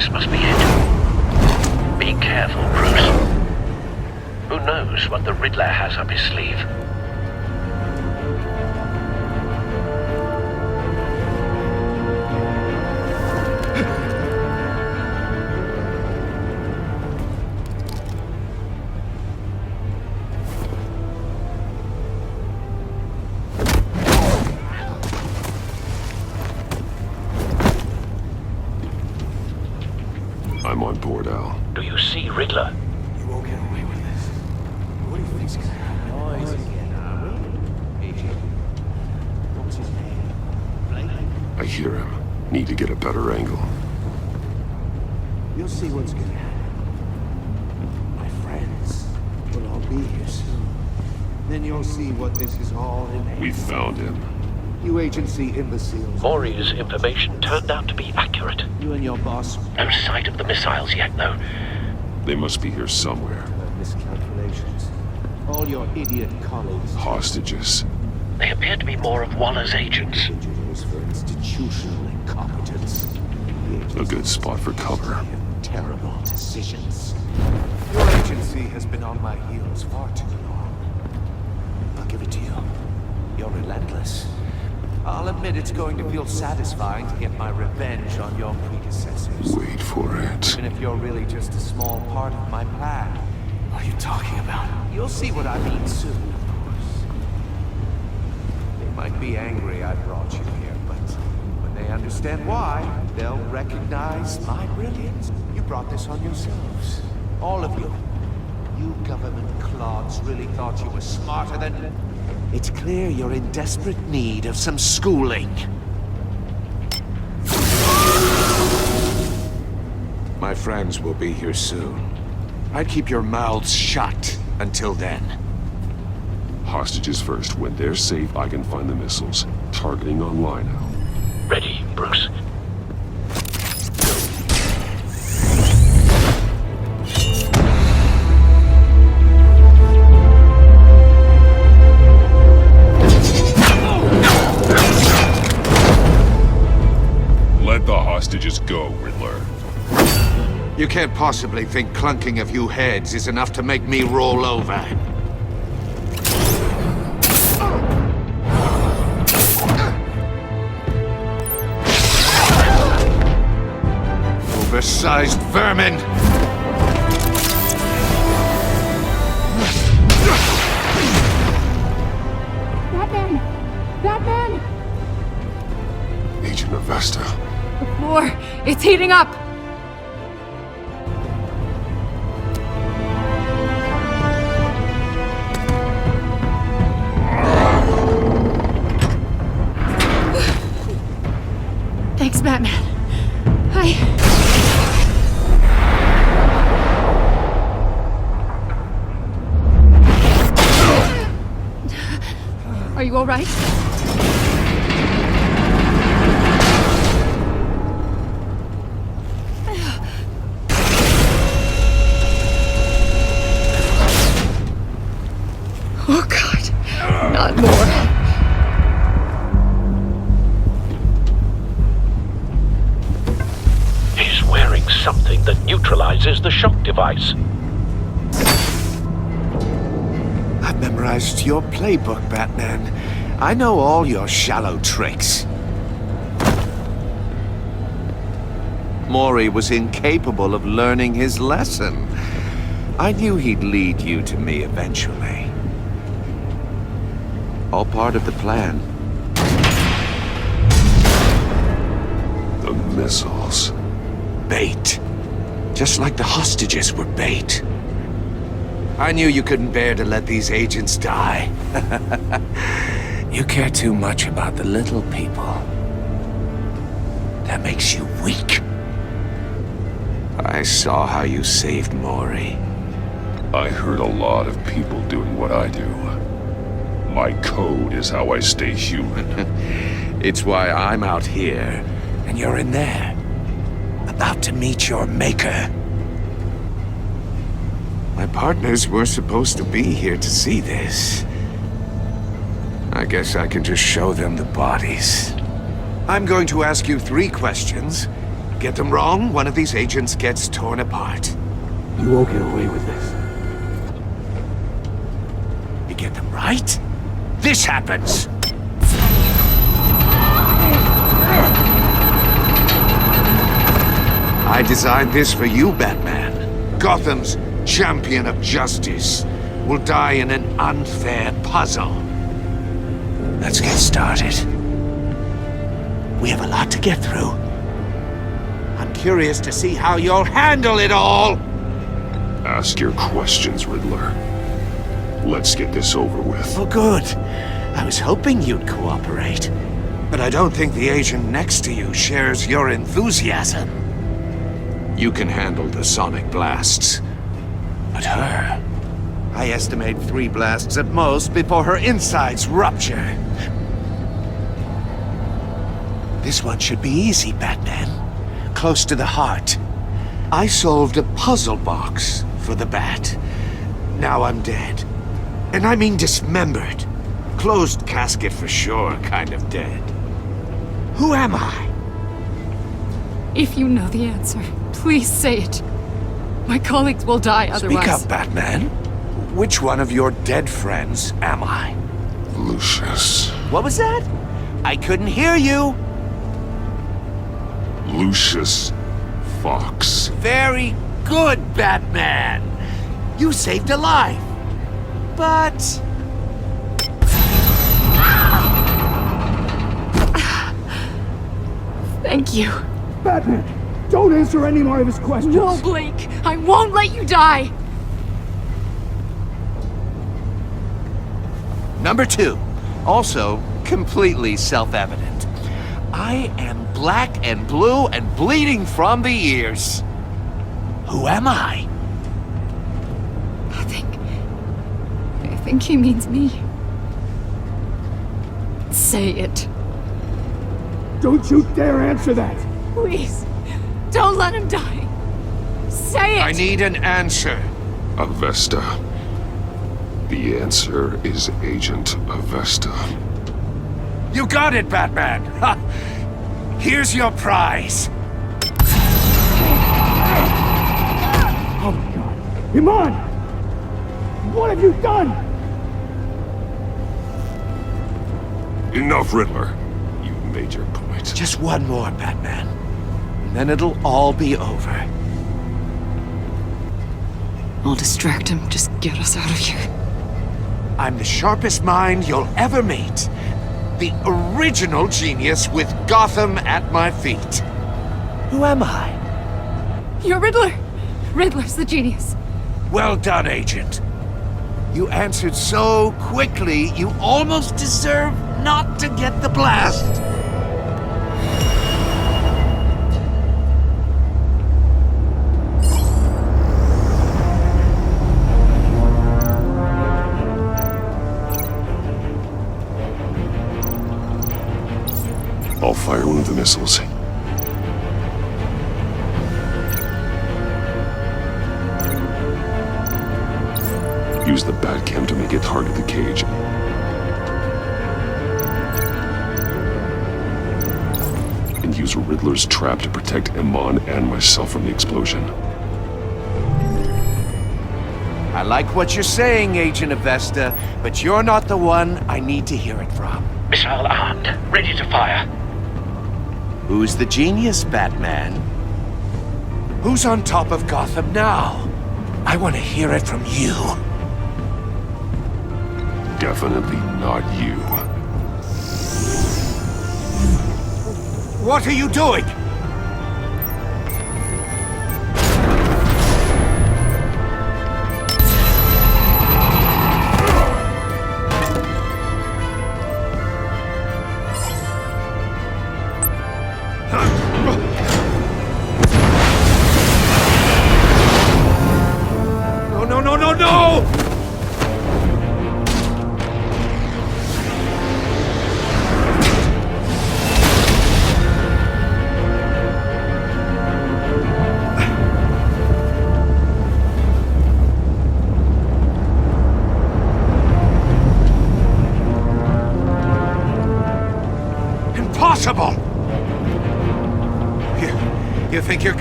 This must be it. Be careful, Bruce. Who knows what the Riddler has up his sleeve? I'm on board, Al. Do you see Riddler? You won't get away with this. What do you think's gonna happen? Noise again, are we? Agent. What's his name? Blake? I hear him. Need to get a better angle. You'll see what's gonna happen. My friends will all be here soon. Then you'll see what this is all in. We found him. You agency imbeciles. Maury's information turned out to be accurate. You and your boss. No sight of the missiles yet, though. They must be here somewhere. Miscalculations. All your idiot colleagues. Hostages. They appear to be more of Waller's agents. Engineers for institutional incompetence. A good spot for cover. Terrible decisions. Your agency has been on my heels far too long. I'll give it to you. You're relentless. I'll admit it's going to feel satisfying to get my revenge on your predecessors. Wait for it. Even if you're really just a small part of my plan. What are you talking about? You'll see what I mean soon, of course. They might be angry I brought you here, but when they understand why, they'll recognize my brilliance. You brought this on yourselves. All of you. You government clods really thought you were smarter than... It's clear you're in desperate need of some schooling. My friends will be here soon. I'd keep your mouths shut until then. Hostages first. When they're safe, I can find the missiles. Targeting online now. Ready, Bruce. Let the hostages go, Riddler. You can't possibly think clunking a few heads is enough to make me roll over. Oversized vermin! Batman! Batman! Agent Avesta. The floor, it's heating up! Thanks, Batman. Are you all right? Oh, God. Not more. He's wearing something that neutralizes the shock device. I've memorized your playbook, Batman. I know all your shallow tricks. Maury was incapable of learning his lesson. I knew he'd lead you to me eventually. All part of the plan. The missiles. Bait. Just like the hostages were bait. I knew you couldn't bear to let these agents die. You care too much about the little people. That makes you weak. I saw how you saved Maury. I heard a lot of people doing what I do. My code is how I stay human. It's why I'm out here, and you're in there. About to meet your maker. My partners were supposed to be here to see this. I guess I can just show them the bodies. I'm going to ask you 3 questions. get them wrong, one of these agents gets torn apart. You won't get away with this. You get them right, this happens! I designed this for you, Batman. Gotham's champion of justice will die in an unfair puzzle. Let's get started. We have a lot to get through. I'm curious to see how you'll handle it all! Ask your questions, Riddler. Let's get this over with. Oh, good. I was hoping you'd cooperate. But I don't think the agent next to you shares your enthusiasm. You can handle the sonic blasts. But her... I estimate 3 blasts at most before her insides rupture. This one should be easy, Batman. Close to the heart. I solved a puzzle box for the Bat. Now I'm dead. And I mean dismembered. Closed casket for sure, kind of dead. Who am I? If you know the answer, please say it. My colleagues will die otherwise. Speak up, Batman. Which one of your dead friends am I? Lucius. What was that? I couldn't hear you. Lucius Fox. Very good, Batman. You saved a life. But... Thank you. Batman, don't answer any more of his questions. No, Blake. I won't let you die. Number 2. Also, completely self-evident. I am black and blue and bleeding from the ears. Who am I? I think he means me. Say it. Don't you dare answer that! Please. Don't let him die. Say it! I need an answer. Avesta. The answer is Agent Avesta. You got it, Batman! Ha! Here's your prize. Oh my god. Iman! What have you done? Enough, Riddler. You made your point. Just one more, Batman. And then it'll all be over. I'll distract him. Just get us out of here. I'm the sharpest mind you'll ever meet. The original genius with Gotham at my feet. Who am I? You're Riddler. Riddler's the genius. Well done, Agent. You answered so quickly, you almost deserve not to get the blast. I'll fire one of the missiles. Use the Batcam to make it target the cage. And use Riddler's trap to protect Iman and myself from the explosion. I like what you're saying, Agent Avesta, but you're not the one I need to hear it from. Missile armed, ready to fire. Who's the genius, Batman? Who's on top of Gotham now? I want to hear it from you. Definitely not you. What are you doing? No, no, no, no, no!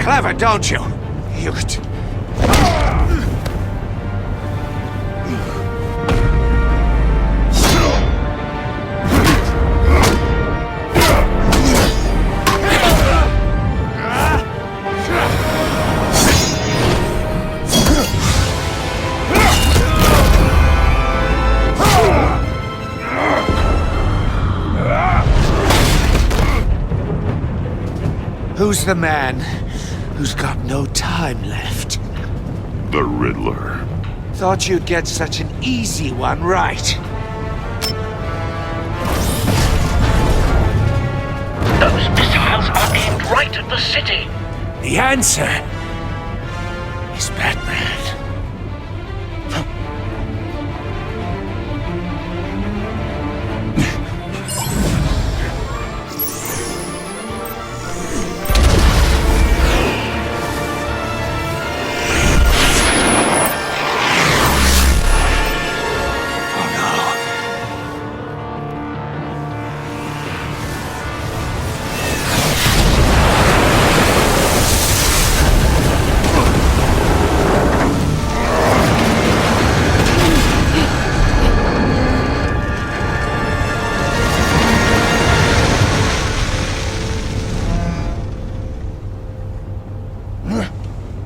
clever, don't you? You... Who's the man who's got no time left? The Riddler. Thought you'd get such an easy one right. Those missiles are aimed right at the city. The answer is Batman.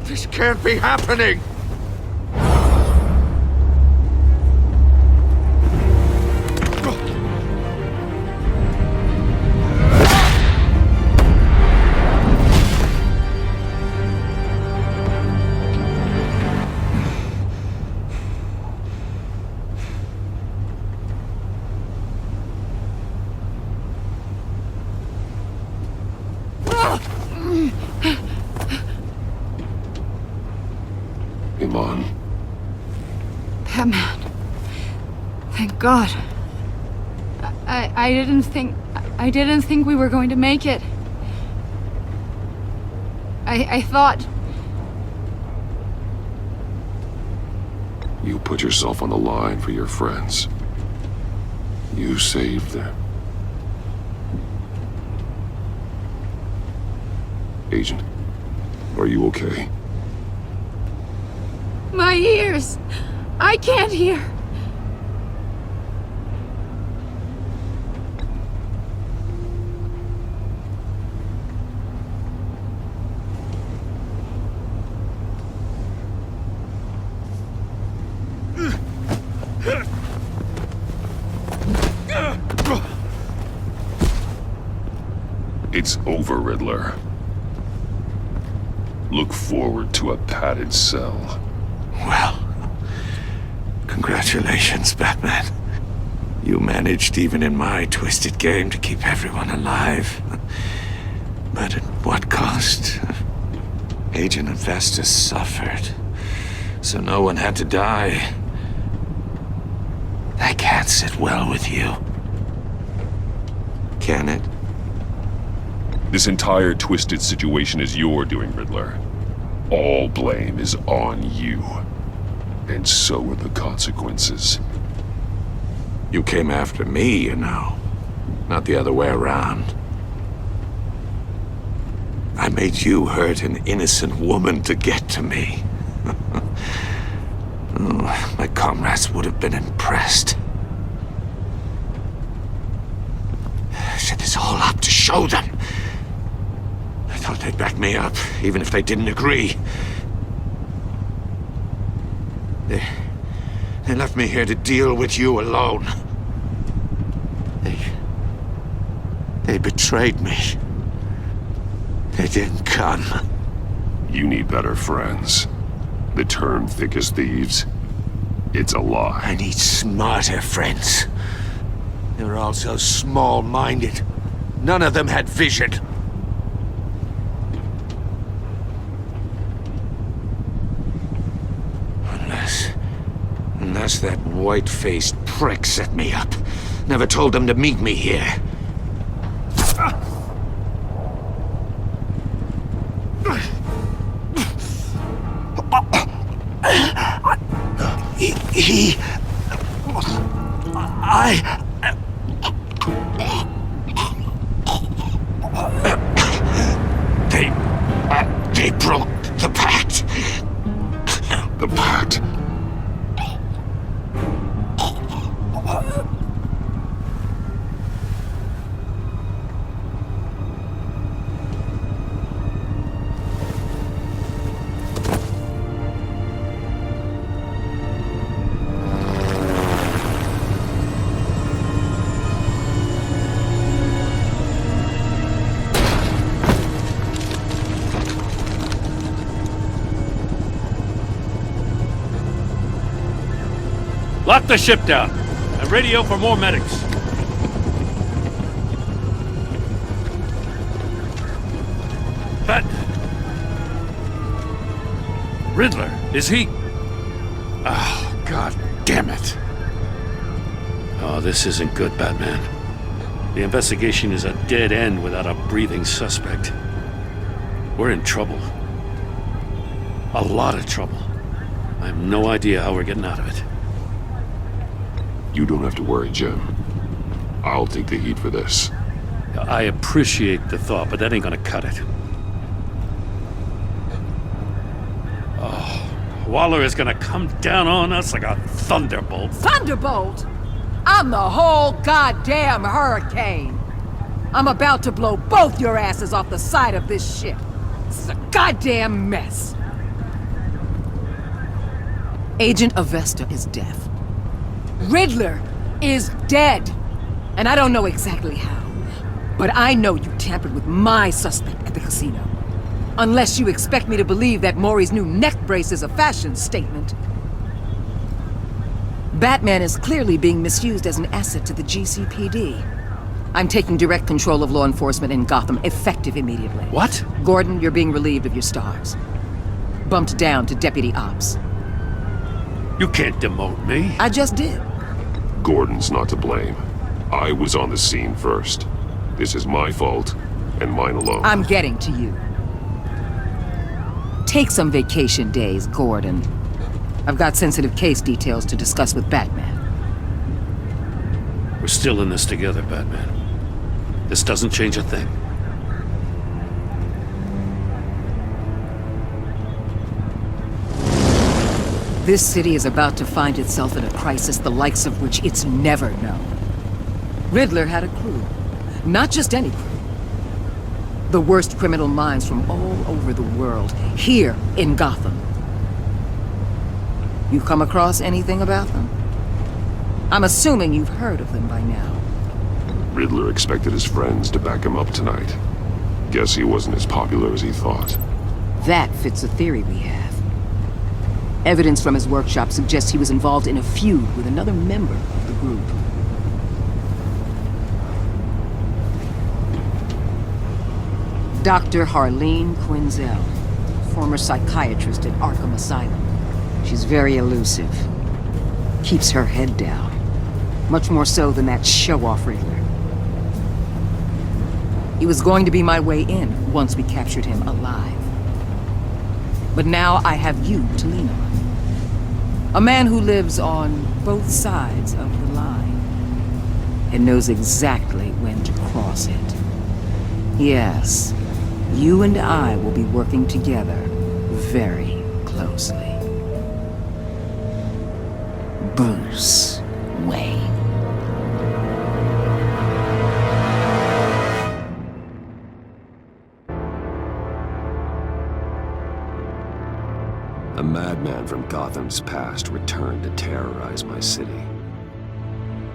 This can't be happening! Iman. Batman. Thank God. I didn't think we were going to make it. I thought... You put yourself on the line for your friends. You saved them. Agent, are you okay? My ears! I can't hear! It's over, Riddler. Look forward to a padded cell. Well, congratulations, Batman. You managed, even in my twisted game, to keep everyone alive. But at what cost? Agent Infestus suffered, so no one had to die. That can't sit well with you. Can it? This entire twisted situation is your doing, Riddler. All blame is on you. And so are the consequences. You came after me, you know. Not the other way around. I made you hurt an innocent woman to get to me. Oh, my comrades would have been impressed. I set this all up to show them. I thought they'd back me up, even if they didn't agree. They left me here to deal with you alone. They betrayed me. They didn't come. You need better friends. The term thick as thieves, it's a lie. I need smarter friends. They're all so small-minded. None of them had vision. Unless that white-faced prick set me up. Never told them to meet me here. They The Pact. Lock the ship down and radio for more medics. But Riddler, is he? Oh, God damn it. Oh, this isn't good, Batman. The investigation is a dead end without a breathing suspect. We're in trouble. A lot of trouble. I have no idea how we're getting out of it. You don't have to worry, Jim. I'll take the heat for this. I appreciate the thought, but that ain't gonna cut it. Oh, Waller is gonna come down on us like a thunderbolt. Thunderbolt? I'm the whole goddamn hurricane. I'm about to blow both your asses off the side of this ship. This is a goddamn mess. Agent Avesta is deaf. Riddler is dead. And I don't know exactly how. But I know you tampered with my suspect at the casino. Unless you expect me to believe that Maury's new neck brace is a fashion statement. Batman is clearly being misused as an asset to the GCPD. I'm taking direct control of law enforcement in Gotham, effective immediately. What? Gordon, you're being relieved of your stars. Bumped down to Deputy Ops. You can't demote me. I just did. Gordon's not to blame. I was on the scene first. This is my fault, and mine alone. I'm getting to you. Take some vacation days, Gordon. I've got sensitive case details to discuss with Batman. We're still in this together, Batman. This doesn't change a thing. This city is about to find itself in a crisis the likes of which it's never known. Riddler had a crew. Not just any crew. The worst criminal minds from all over the world, here in Gotham. You come across anything about them? I'm assuming you've heard of them by now. Riddler expected his friends to back him up tonight. Guess he wasn't as popular as he thought. That fits a theory we have. Evidence from his workshop suggests he was involved in a feud with another member of the group. Dr. Harleen Quinzel, former psychiatrist at Arkham Asylum. She's very elusive. Keeps her head down. Much more so than that show-off Riddler. He was going to be my way in once we captured him alive. But now I have you to lean on. A man who lives on both sides of the line and knows exactly when to cross it. Yes, you and I will be working together very closely. Bruce Wayne. A madman from Gotham's past returned to terrorize my city.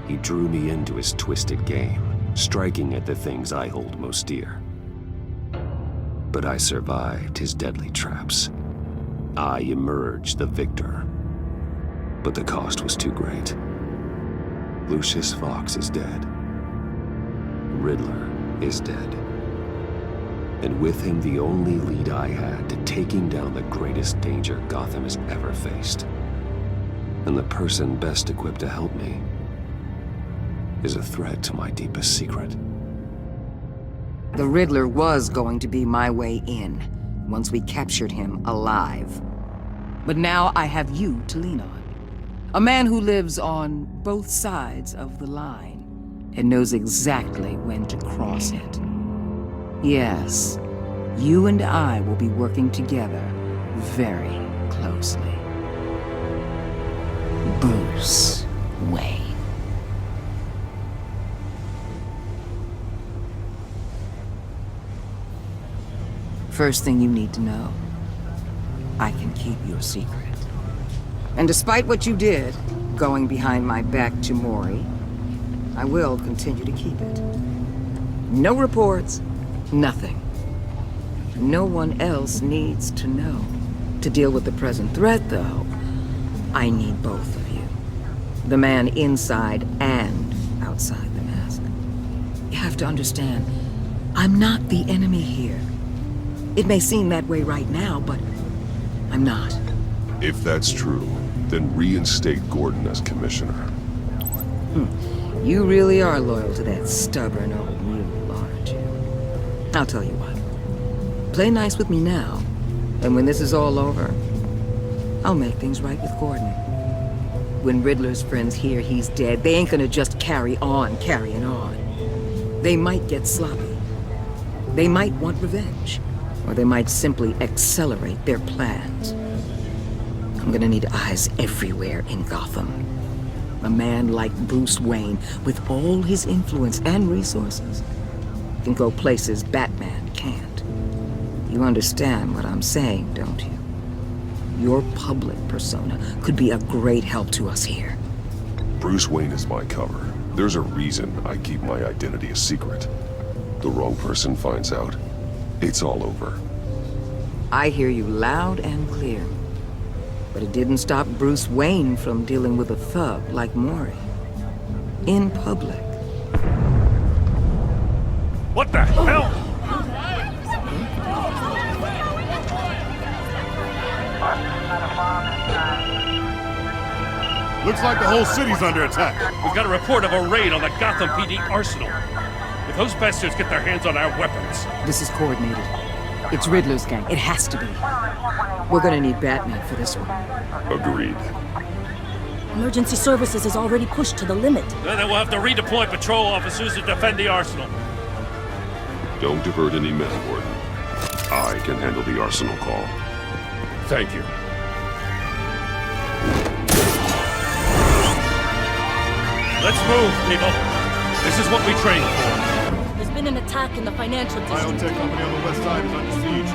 He drew me into his twisted game, striking at the things I hold most dear. But I survived his deadly traps. I emerged the victor. But the cost was too great. Lucius Fox is dead. Riddler is dead. And with him the only lead I had to taking down the greatest danger Gotham has ever faced. And the person best equipped to help me is a threat to my deepest secret. The Riddler was going to be my way in, once we captured him alive. But now I have you to lean on. A man who lives on both sides of the line and knows exactly when to cross it. Yes, you and I will be working together very closely. Bruce Wayne. First thing you need to know, I can keep your secret. And despite what you did, going behind my back to Mori, I will continue to keep it. No reports, nothing. No one else needs to know. To deal with the present threat, though, I need both of you. The man inside and outside the mask. You have to understand, I'm not the enemy here. It may seem that way right now, but I'm not. If that's true, then reinstate Gordon as commissioner. You really are loyal to that stubborn old mule, aren't you? I'll tell you what. Play nice with me now, and when this is all over, I'll make things right with Gordon. When Riddler's friends hear he's dead, they ain't gonna just carry on carrying on. They might get sloppy. They might want revenge. Or they might simply accelerate their plans. I'm gonna need eyes everywhere in Gotham. A man like Bruce Wayne, with all his influence and resources, can go places Batman can't. You understand what I'm saying, don't you? Your public persona could be a great help to us here. Bruce Wayne is my cover. There's a reason I keep my identity a secret. The wrong person finds out, it's all over. I hear you loud and clear. But it didn't stop Bruce Wayne from dealing with a thug like Mori. In public. What the hell? Looks like the whole city's under attack. We've got a report of a raid on the Gotham PD arsenal. If those bastards get their hands on our weapons... This is coordinated. It's Riddler's gang. It has to be. We're gonna need Batman for this one. Agreed. Emergency services is already pushed to the limit. Then we'll have to redeploy patrol officers to defend the arsenal. Don't divert any men, Gordon. I can handle the arsenal call. Thank you. Let's move, people. This is what we trained for. There's been an attack in the financial district. Biotech company on the west side is under siege.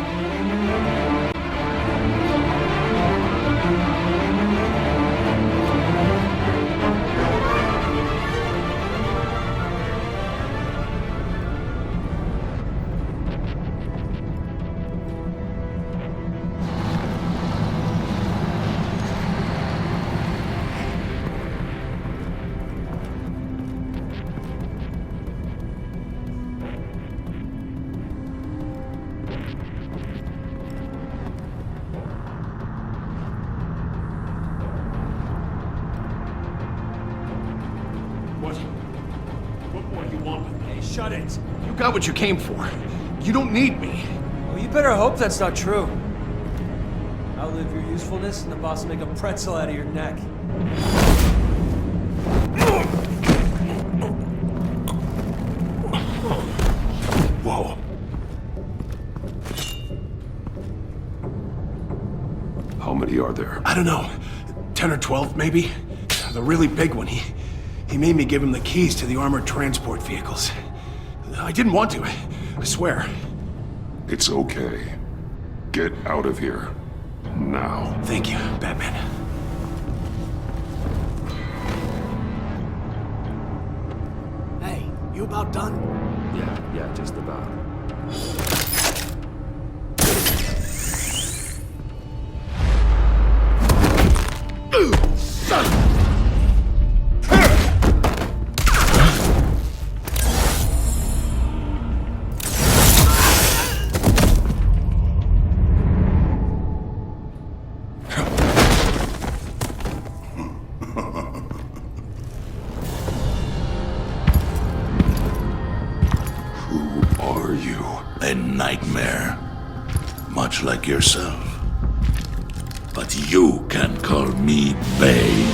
What more you want with me? Hey, shut it. You got what you came for. You don't need me. Well, you better hope that's not true. Outlive your usefulness, and the boss will make a pretzel out of your neck. Whoa. How many are there? I don't know. 10 or 12, maybe? The really big one, he made me give him the keys to the armored transport vehicles. I didn't want to, I swear. It's okay. Get out of here. Now. Thank you, Batman. Hey, you about done? Yeah, just about. A nightmare, much like yourself. But you can call me Bane.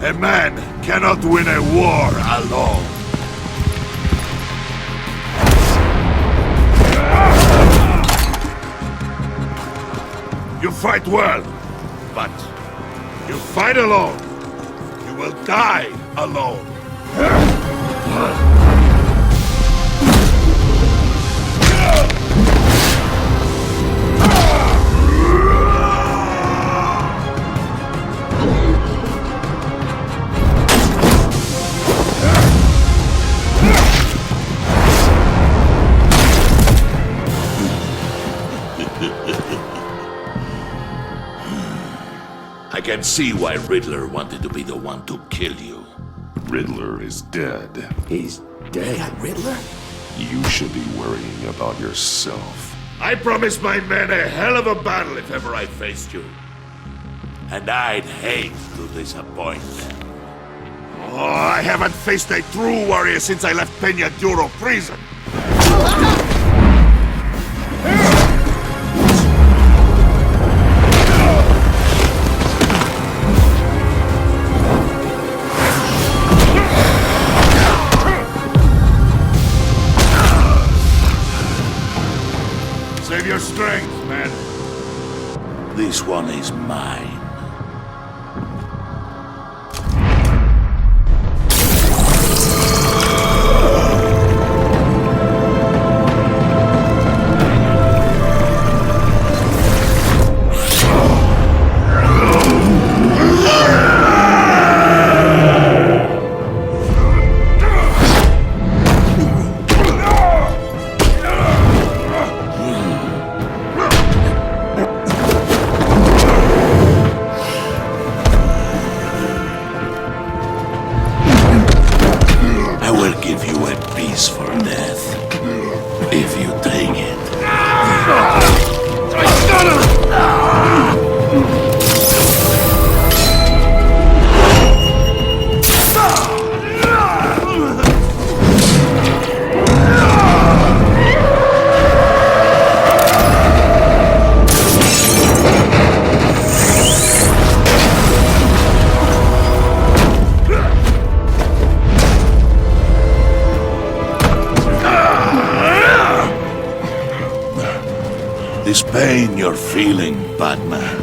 A man cannot win a war alone. you fight well, but you fight alone. You will die alone. I can see why Riddler wanted to be the one to kill you. Riddler is dead. He's dead. Riddler? You should be worrying about yourself. I promised my men a hell of a battle if ever I faced you. And I'd hate to disappoint them. Oh, I haven't faced a true warrior since I left Peña Duro prison. Save your strength, man. This one is mine. This pain you're feeling, Batman.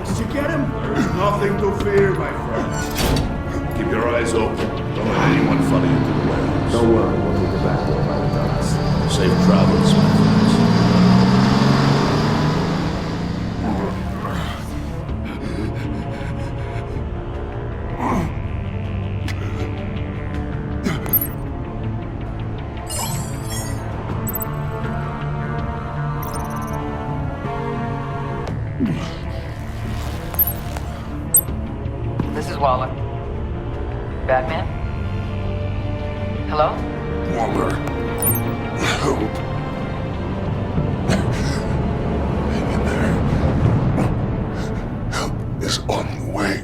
Did you get him? There's nothing to fear, my friend. Keep your eyes open. Don't let anyone follow you to the warehouse. Don't worry, we'll be back there by the docks. Safe travels, my friends. This is Waller. Batman? Hello? Waller. Help. Hang in there. Help is on the way.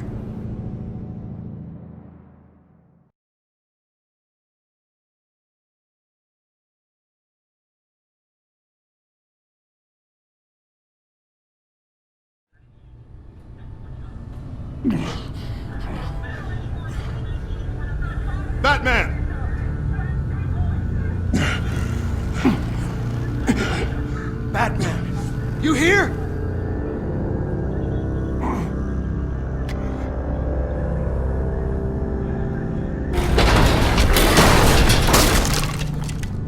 Batman! Batman! You here?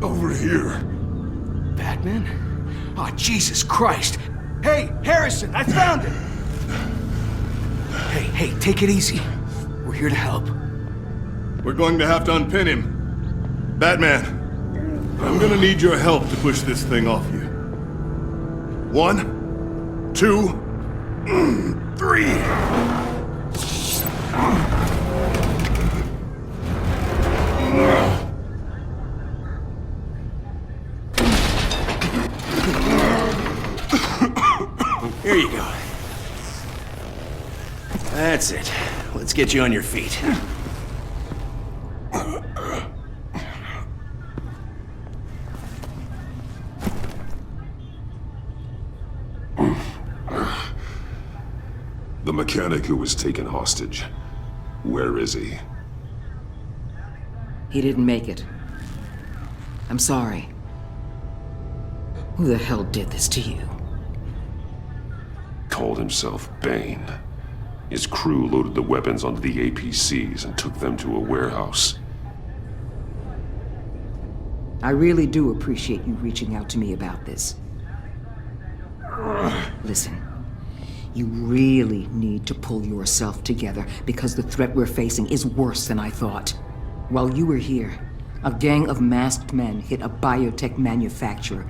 Over here. Batman? Oh, Jesus Christ! Hey, Harrison, I found him! Hey, take it easy. We're here to help. We're going to have to unpin him. Batman, I'm gonna need your help to push this thing off you. 1, 2, 3. Here you go. That's it. Let's get you on your feet. The mechanic who was taken hostage. Where is he? He didn't make it. I'm sorry. Who the hell did this to you? Called himself Bane. His crew loaded the weapons onto the APCs and took them to a warehouse. I really do appreciate you reaching out to me about this. Listen, you really need to pull yourself together because the threat we're facing is worse than I thought. While you were here, a gang of masked men hit a biotech manufacturer.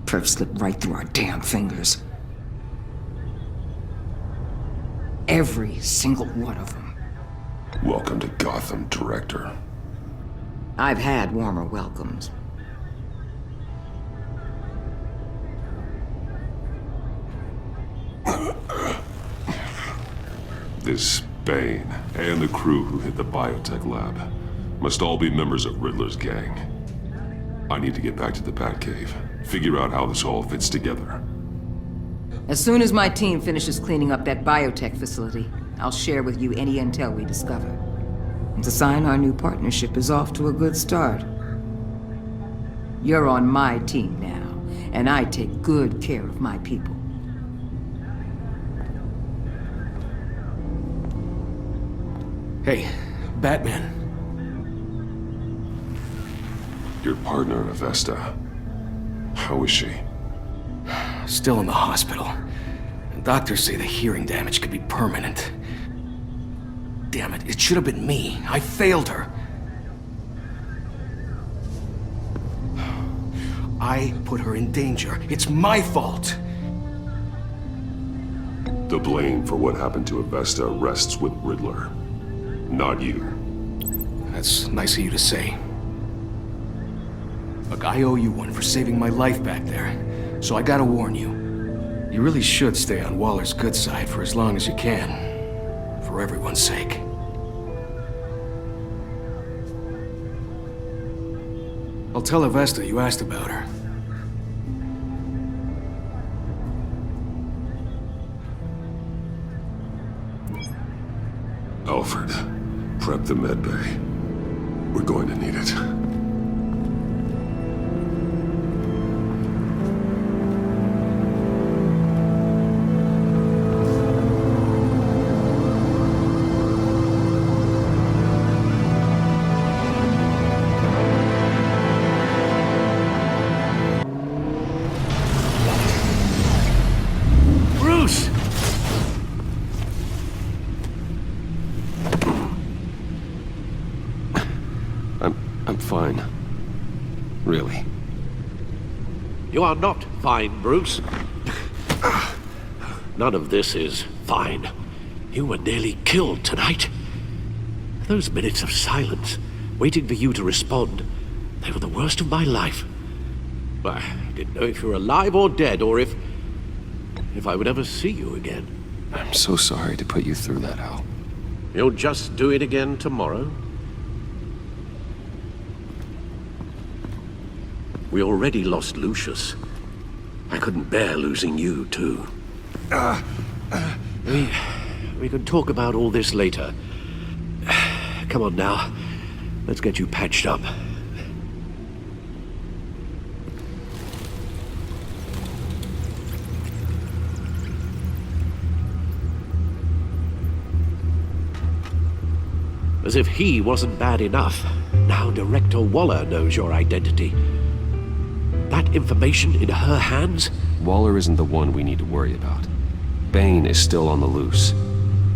Perf slipped right through our damn fingers. Every single one of them. Welcome to Gotham, Director. I've had warmer welcomes. This Bane and the crew who hit the biotech lab must all be members of Riddler's gang. I need to get back to the Batcave, figure out how this all fits together. As soon as my team finishes cleaning up that biotech facility, I'll share with you any intel we discover. And to sign our new partnership is off to a good start. You're on my team now, and I take good care of my people. Hey, Batman. Your partner, Avesta. How is she? Still in the hospital. Doctors say the hearing damage could be permanent. Damn it, it should have been me. I failed her. I put her in danger. It's my fault. The blame for what happened to Avesta rests with Riddler, not you. That's nice of you to say. Look, I owe you one for saving my life back there, so I gotta warn you. You really should stay on Waller's good side for as long as you can. For everyone's sake. I'll tell Avesta you asked about her. Alfred, prep the med bay. We're going to need it. Bruce! I'm fine. Really. You are not fine, Bruce. None of this is fine. You were nearly killed tonight. Those minutes of silence, waiting for you to respond, they were the worst of my life. I didn't know if you were alive or dead, or if I would ever see you again. I'm so sorry to put you through that, Al. You'll just do it again tomorrow? We already lost Lucius. I couldn't bear losing you, too. We can talk about all this later. Come on now. Let's get you patched up. As if he wasn't bad enough, now Director Waller knows your identity. That information in her hands? Waller isn't the one we need to worry about. Bane is still on the loose,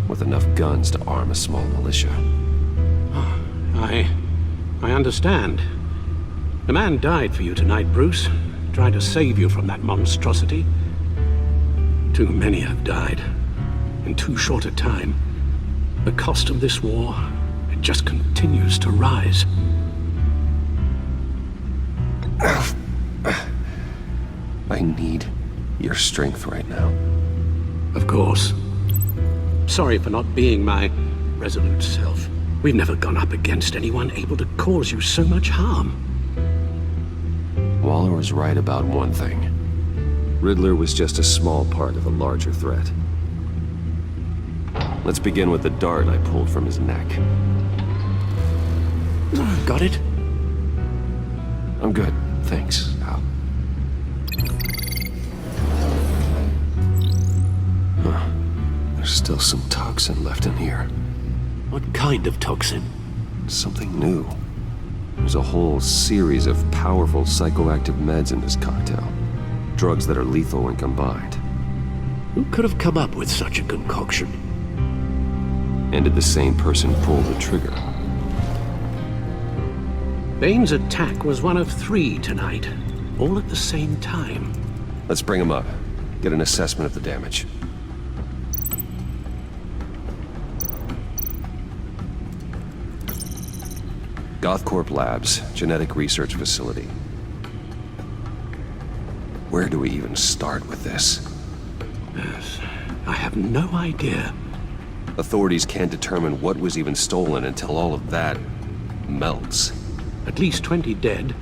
with enough guns to arm a small militia. I understand. The man died for you tonight, Bruce. Tried to save you from that monstrosity. Too many have died. In too short a time. The cost of this war, it just continues to rise. I need your strength right now. Of course. Sorry for not being my resolute self. We've never gone up against anyone able to cause you so much harm. Waller was right about one thing. Riddler was just a small part of a larger threat. Let's begin with the dart I pulled from his neck. Got it? I'm good, thanks, Al. Huh. There's still some toxin left in here. What kind of toxin? Something new. There's a whole series of powerful psychoactive meds in this cocktail. Drugs that are lethal when combined. Who could have come up with such a concoction? And did the same person pull the trigger? Bane's attack was one of 3 tonight, all at the same time. Let's bring him up. Get an assessment of the damage. Gothcorp Labs, genetic research facility. Where do we even start with this? Yes, I have no idea. Authorities can't determine what was even stolen until all of that melts. At least 20 dead,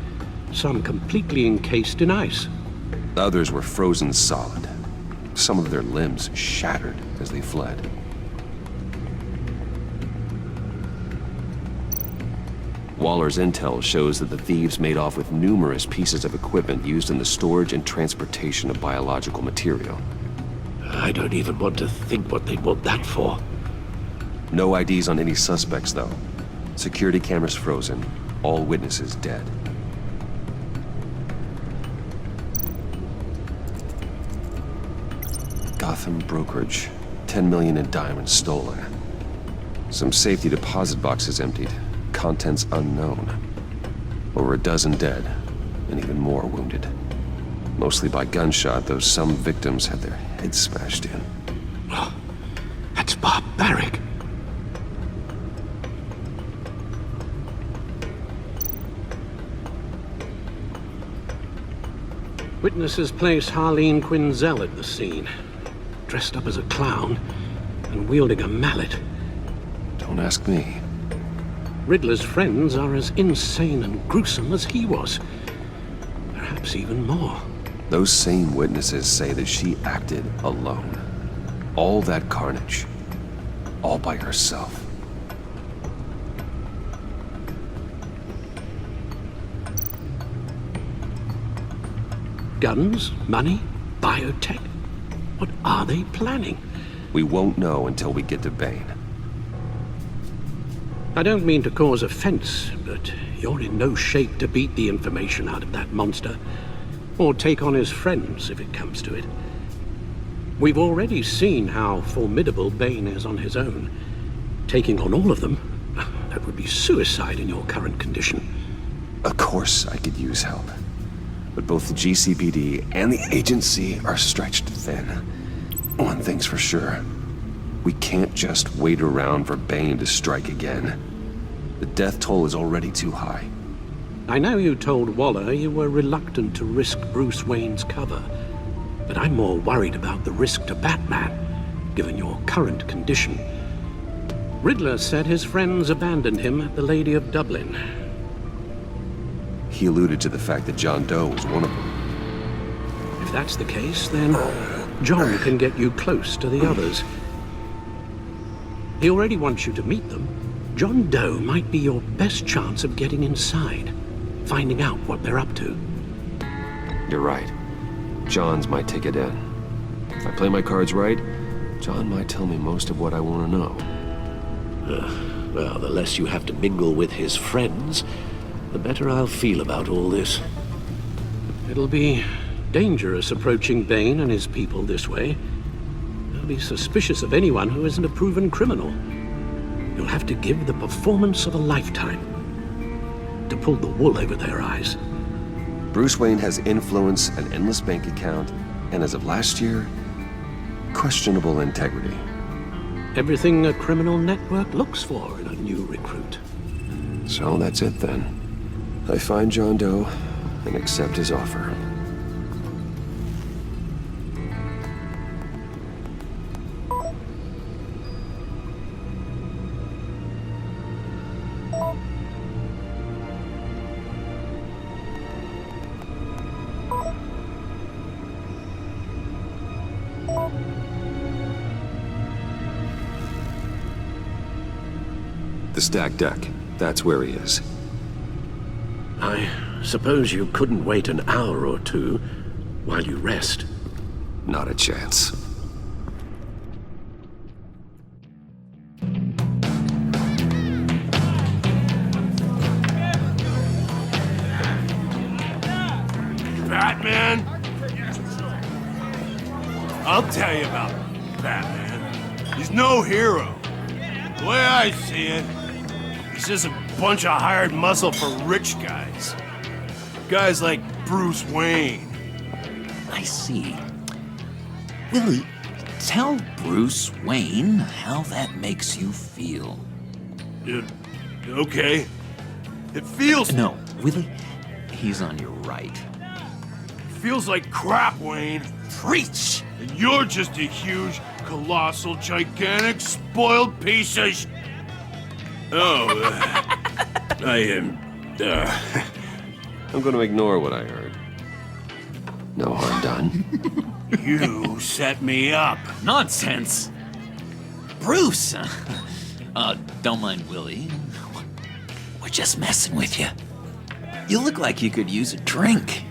some completely encased in ice. Others were frozen solid. Some of their limbs shattered as they fled. Waller's intel shows that the thieves made off with numerous pieces of equipment used in the storage and transportation of biological material. I don't even want to think what they'd want that for. No IDs on any suspects, though. Security cameras frozen. All witnesses dead. Gotham brokerage. 10 million in diamonds stolen. Some safety deposit boxes emptied. Contents unknown. Over a dozen dead, and even more wounded. Mostly by gunshot, though some victims had their heads smashed in. Oh, that's barbaric. Witnesses place Harleen Quinzel at the scene, dressed up as a clown and wielding a mallet. Don't ask me. Riddler's friends are as insane and gruesome as he was. Perhaps even more. Those same witnesses say that she acted alone. All that carnage. All by herself. Guns, money, biotech. What are they planning? We won't know until we get to Bane. I don't mean to cause offense, but you're in no shape to beat the information out of that monster, or take on his friends if it comes to it. We've already seen how formidable Bane is on his own. Taking on all of them, that would be suicide in your current condition. Of course I could use help. But both the GCPD and the agency are stretched thin. One thing's for sure. We can't just wait around for Bane to strike again. The death toll is already too high. I know you told Waller you were reluctant to risk Bruce Wayne's cover, but I'm more worried about the risk to Batman, given your current condition. Riddler said his friends abandoned him at the Lady of Dublin. He alluded to the fact that John Doe was one of them. If that's the case, then John can get you close to the others. He already wants you to meet them. John Doe might be your best chance of getting inside, finding out what they're up to. You're right. John's my ticket in. If I play my cards right, John might tell me most of what I want to know. Well, the less you have to mingle with his friends, the better I'll feel about all this. It'll be dangerous approaching Bane and his people this way. They'll be suspicious of anyone who isn't a proven criminal. You'll have to give the performance of a lifetime to pull the wool over their eyes. Bruce Wayne has influence, an endless bank account, and as of last year, questionable integrity. Everything a criminal network looks for in a new recruit. So that's it then. I find John Doe and accept his offer. The stacked deck. That's where he is. I suppose you couldn't wait an hour or two while you rest. Not a chance. Batman? I'll tell you about Batman. He's no hero. The way I see it, he's just a bunch of hired muscle for rich guys. Guys like Bruce Wayne. I see. Willie, tell Bruce Wayne how that makes you feel. Okay. It feels... No, Willie, he's on your right. Feels like crap, Wayne. Preach! And you're just a huge, colossal, gigantic, spoiled piece of I am... I'm gonna ignore what I heard. No harm done. You set me up. Nonsense! Bruce! Don't mind Willie. We're just messing with you. You look like you could use a drink.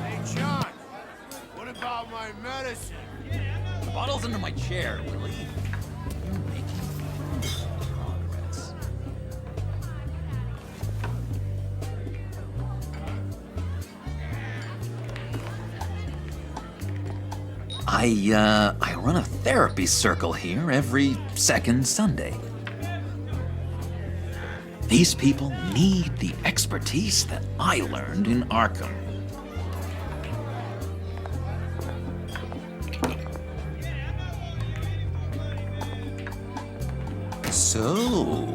Hey, John. What about my medicine? The bottle's under my chair, Willie. You're making progress. I run a therapy circle here every second Sunday. These people need the expertise that I learned in Arkham. So,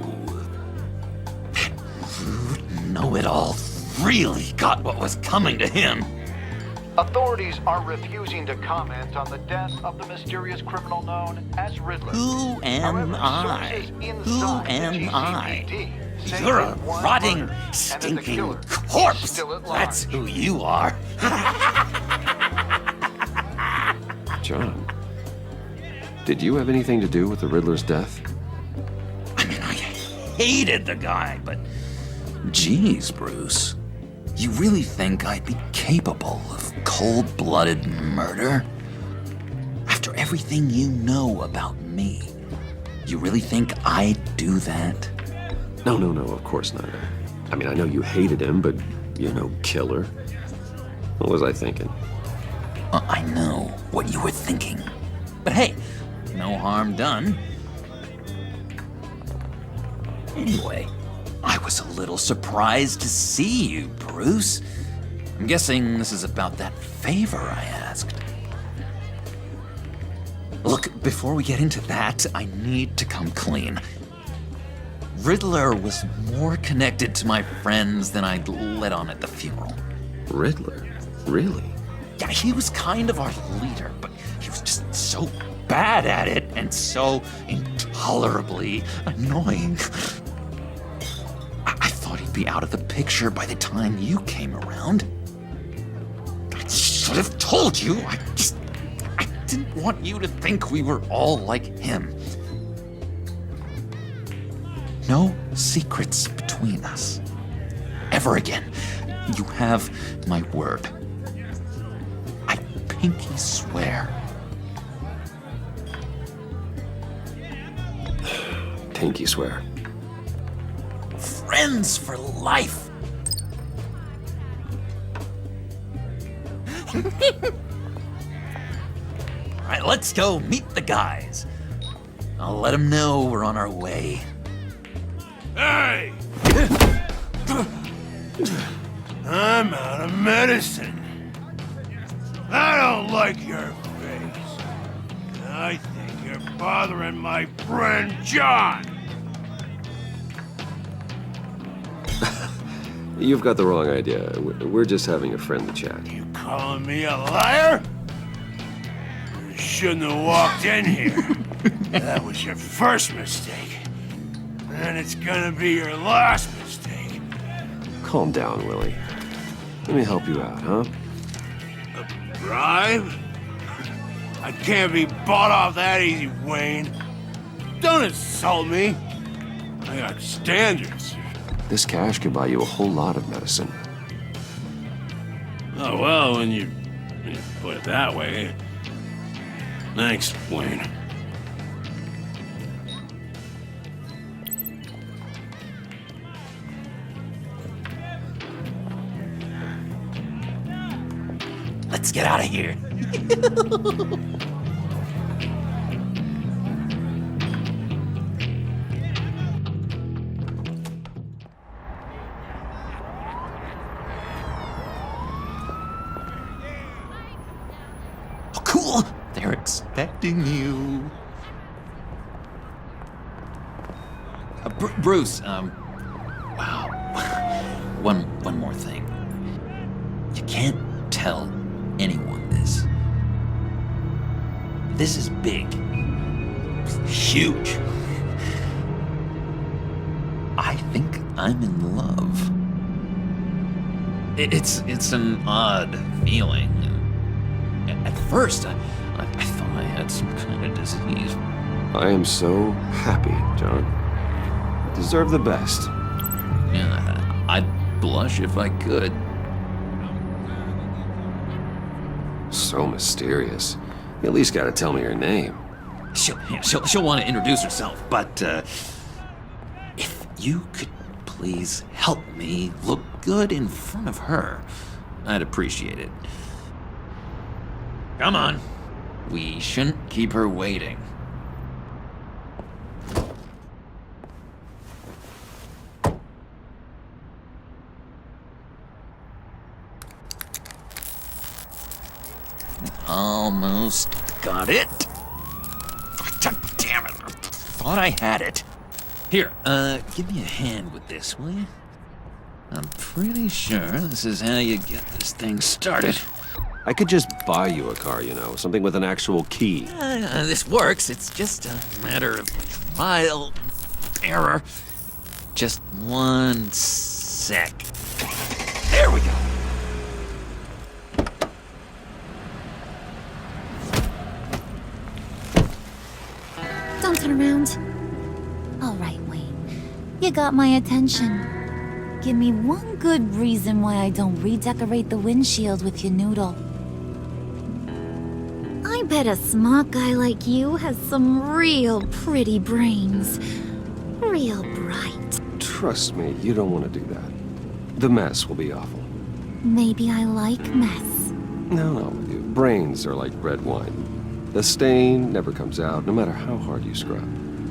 know-it-all really got what was coming to him. Authorities are refusing to comment on the death of the mysterious criminal known as Riddler. Who am I? Who am I? You're a rotting, stinking corpse. That's who you are. John, did you have anything to do with the Riddler's death? I mean, I hated the guy, but geez, Bruce. You really think I'd be capable of cold-blooded murder? After everything you know about me, you really think I'd do that? No, of course not. I mean, I know you hated him, but you're no killer. What was I thinking? I know what you were thinking. But hey, no harm done. Anyway, I was a little surprised to see you, Bruce. I'm guessing this is about that favor I asked. Look, before we get into that, I need to come clean. Riddler was more connected to my friends than I'd let on at the funeral. Riddler? Really? Yeah, he was kind of our leader, but he was just so bad at it and so intolerably annoying. I thought he'd be out of the picture by the time you came around. I should have told you. I didn't want you to think we were all like him. No secrets between us. Ever again. You have my word. I pinky swear. Pinky swear. Friends for life. All right, let's go meet the guys. I'll let them know we're on our way. Hey! I'm out of medicine. Out don't like your face. I think you're bothering my friend John. You've got the wrong idea. We're just having a friendly chat. You calling me a liar? You shouldn't have walked in here. That was your first mistake. And it's gonna be your last mistake. Calm down, Willie. Let me help you out, huh? A bribe? I can't be bought off that easy, Wayne. Don't insult me. I got standards. This cash could buy you a whole lot of medicine. Oh, well, when you put it that way. Thanks, Wayne. Let's get out of here. Oh, cool. They're expecting you. Bruce, wow. One more thing. You can't tell anyone this. This is big. Huge. I think I'm in love. It's an odd feeling. At first, I thought I had some kind of disease. I am so happy, John. You deserve the best. Yeah, I'd blush if I could. So mysterious. You at least gotta tell me your name. She'll want to introduce herself, but if you could please help me look good in front of her, I'd appreciate it. Come on. We shouldn't keep her waiting. Almost got it. Damn it. Thought I had it. Here, give me a hand with this, will you? I'm pretty sure this is how you get this thing started. I could just buy you a car, you know, something with an actual key. This works. It's just a matter of trial and error. Just one sec. There we go. Don't turn around. All right, Wayne. You got my attention. Give me one good reason why I don't redecorate the windshield with your noodle. I bet a smart guy like you has some real pretty brains. Real bright. Trust me, you don't want to do that. The mess will be awful. Maybe I like mess. No, brains are like red wine. The stain never comes out, no matter how hard you scrub.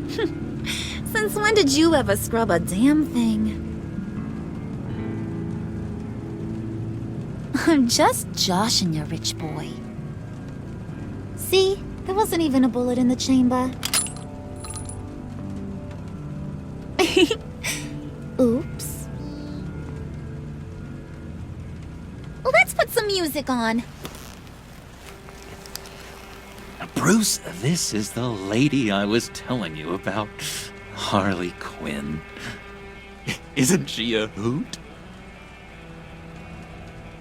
Since when did you ever scrub a damn thing? I'm just joshing you, rich boy. See? There wasn't even a bullet in the chamber. Oops. Let's put some music on. Bruce, this is the lady I was telling you about. Harley Quinn. Isn't she a hoot?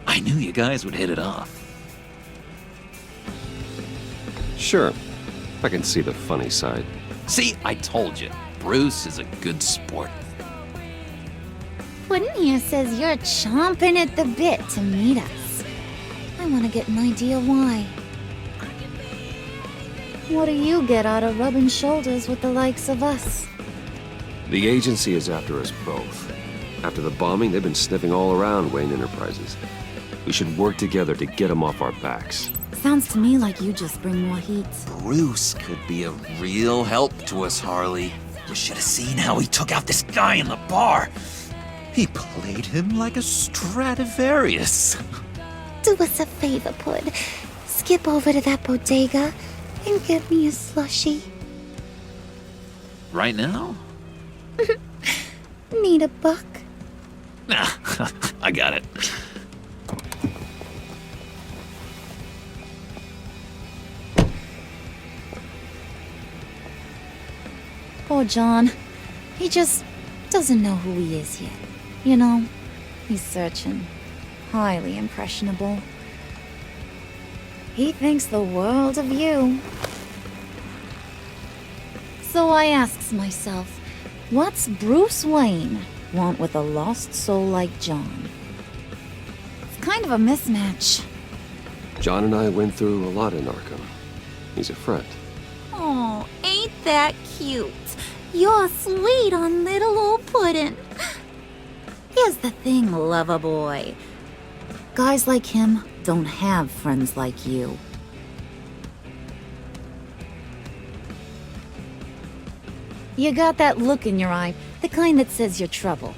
I knew you guys would hit it off. Sure. I can see the funny side. See, I told you. Bruce is a good sport. Puddin' here says you're chomping at the bit to meet us. I want to get an idea why. What do you get out of rubbing shoulders with the likes of us? The agency is after us both. After the bombing, they've been sniffing all around Wayne Enterprises. We should work together to get them off our backs. Sounds to me like you just bring more heat. Bruce could be a real help to us, Harley. You should have seen how he took out this guy in the bar. He played him like a Stradivarius. Do us a favor, Pud. skip over to that bodega and get me a slushie? Right now? Need a buck? Nah, I got it. Poor John. He just doesn't know who he is yet. You know, he's searching. Highly impressionable. He thinks the world of you. So I asks myself, what's Bruce Wayne want with a lost soul like John? It's kind of a mismatch. John and I went through a lot in Arkham. He's a friend. Oh, ain't that cute? You're sweet on little old puddin'. Here's the thing, lover boy. Guys like him don't have friends like you. You got that look in your eye, the kind that says you're trouble.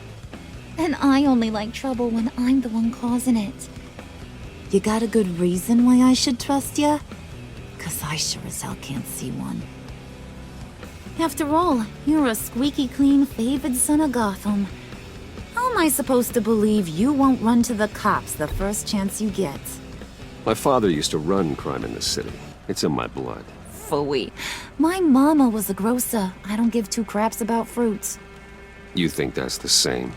And I only like trouble when I'm the one causing it. You got a good reason why I should trust you? 'Cause I sure as hell can't see one. After all, you're a squeaky clean favored son of Gotham. How am I supposed to believe you won't run to the cops the first chance you get? My father used to run crime in this city. It's in my blood. Phooey. My mama was a grocer. I don't give two craps about fruits. You think that's the same?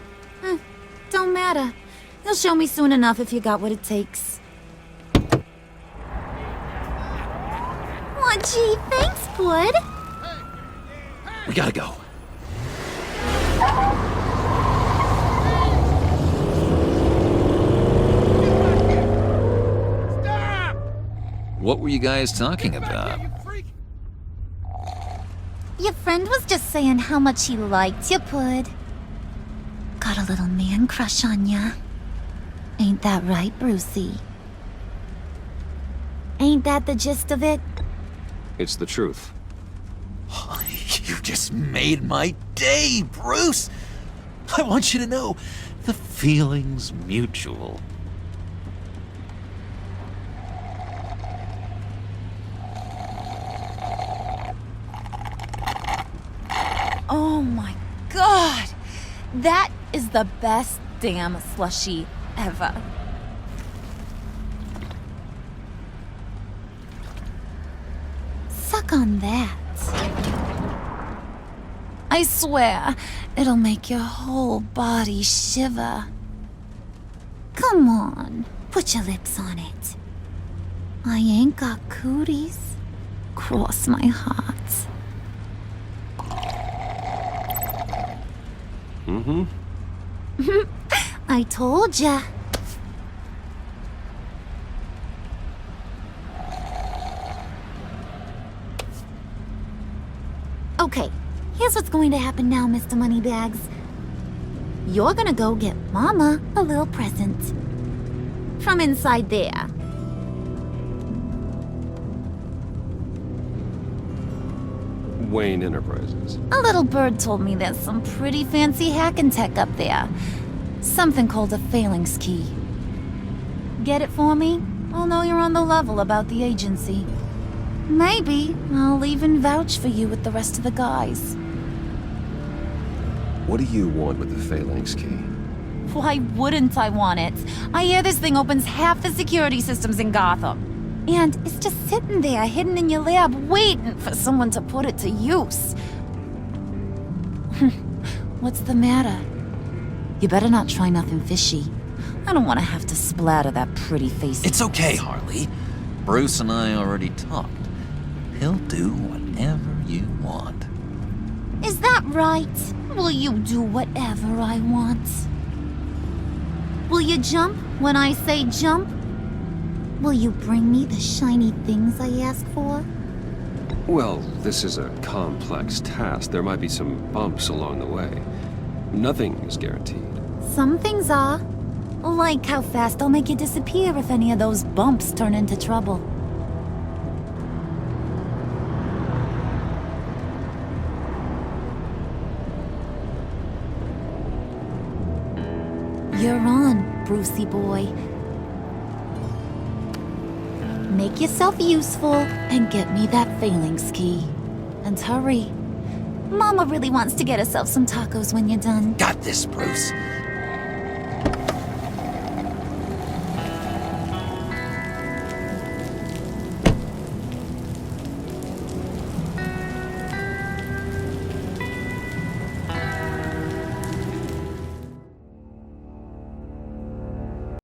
Don't matter. You'll show me soon enough if you got what it takes. Aw, gee, thanks, bud. We gotta go. What were you guys talking about? Your friend was just saying how much he liked you, Pud. Got a little man crush on ya. Ain't that right, Brucey? Ain't that the gist of it? It's the truth. You just made my day, Bruce! I want you to know, the feeling's mutual. Oh my god! That is the best damn slushie ever. Suck on that. I swear, it'll make your whole body shiver. Come on, put your lips on it. I ain't got cooties. Cross my heart. Mm-hmm. I told ya. Okay, here's what's going to happen now, Mr. Moneybags. You're gonna go get Mama a little present. From inside there. Wayne Enterprises. A little bird told me there's some pretty fancy hacking tech up there. Something called a phalanx key. Get it for me? I'll know you're on the level about the agency. Maybe I'll even vouch for you with the rest of the guys. What do you want with the phalanx key? Why wouldn't I want it? I hear this thing opens half the security systems in Gotham. And it's just sitting there, hidden in your lab, waiting for someone to put it to use. What's the matter? You better not try nothing fishy. I don't want to have to splatter that pretty face. It's okay, Harley. Bruce and I already talked. He'll do whatever you want. Is that right? Will you do whatever I want? Will you jump when I say jump? Will you bring me the shiny things I ask for? Well, this is a complex task. There might be some bumps along the way. Nothing is guaranteed. Some things are. Like how fast I'll make you disappear if any of those bumps turn into trouble. You're on, Brucey boy. make yourself useful and get me that phalanx key. And hurry. Mama really wants to get herself some tacos when you're done. Got this, Bruce.